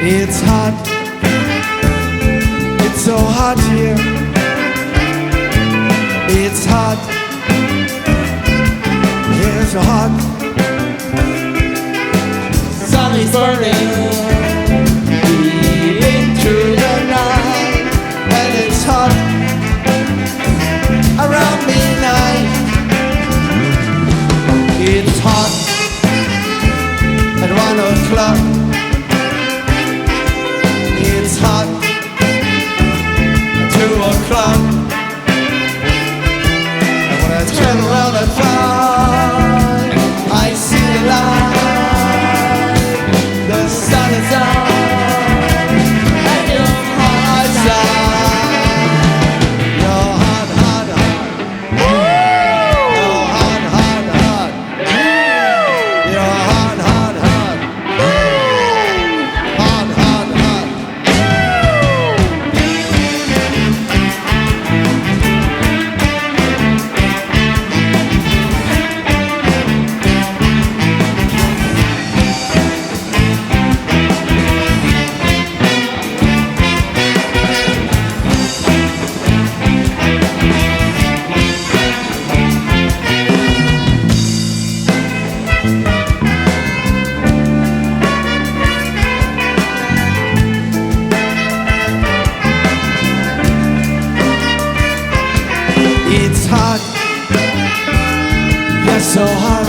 It's hot, it's so hot here. It's hot, it's so hot. Sun is burning deep into the night, and it's hot around midnight. It's hot at 1 o'clock. It's hot at 2 o'clock. And when I turn around and find I see the light, the sun is out, and you're outside. You're hot, hot, hot. You're hot, hot, hot. You're hot, hot, hot. Hot, hot, hot. It's hot, yes, so hot.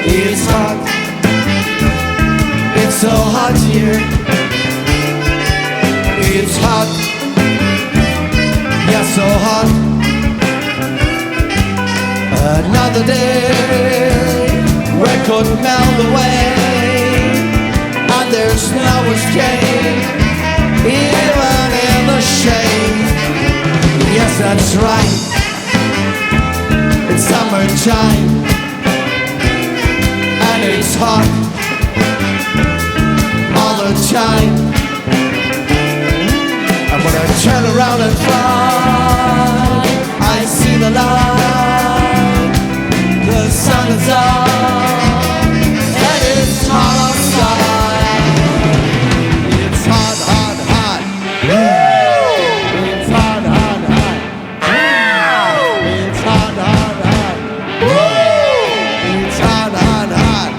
It's hot, it's so hot here. It's hot, yes, so hot. Another day, we could melt away, and there's no escape, even in the shade. Yes, that's right. It's summertime, and it's hot all the time. And when I turn around and find I see the light, the sun is out, and it's hot outside. It's hot, hot, hot. It's hot, hot, hot. It's hot, hot, hot. It's hot, hot, hot.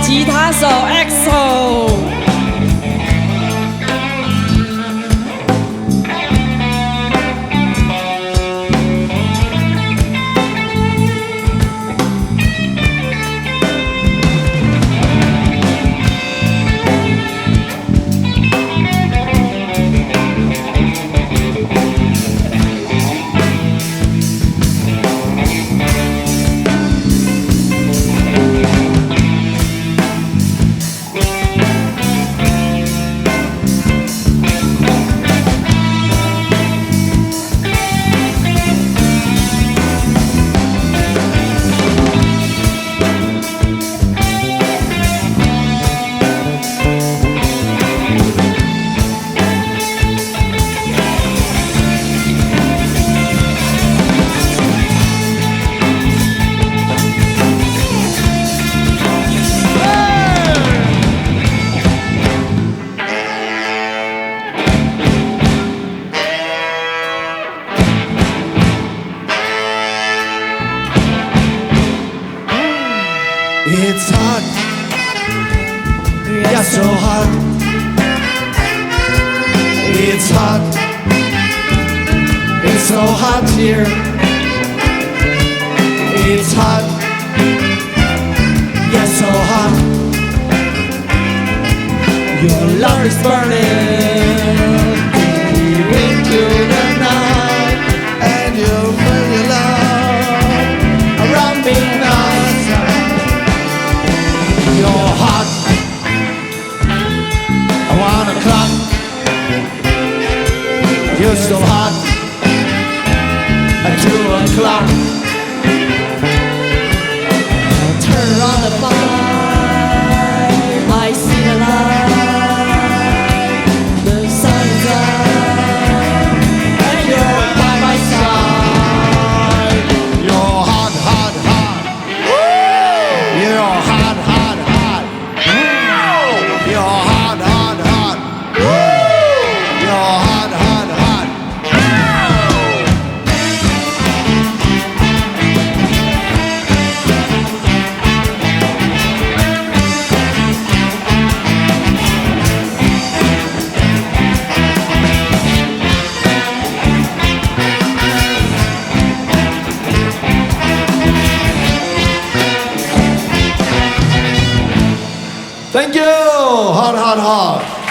吉他手 Axel。It's hot, yeah, so hot. It's hot, it's so hot here. It's hot, yeah, so hot. Your love is burning deep into the night, and you feel your love around me now. You're hot, 1 o'clock. You're so hot at 2 o'clock. Turn on the light, I see the light. The sun is up, and you're by my side. You're hot, hot, hot. You're hot, hot, hot. You're hot, hot, hot. You're hot, hot, hot. Thank you. Hot, hot, hot.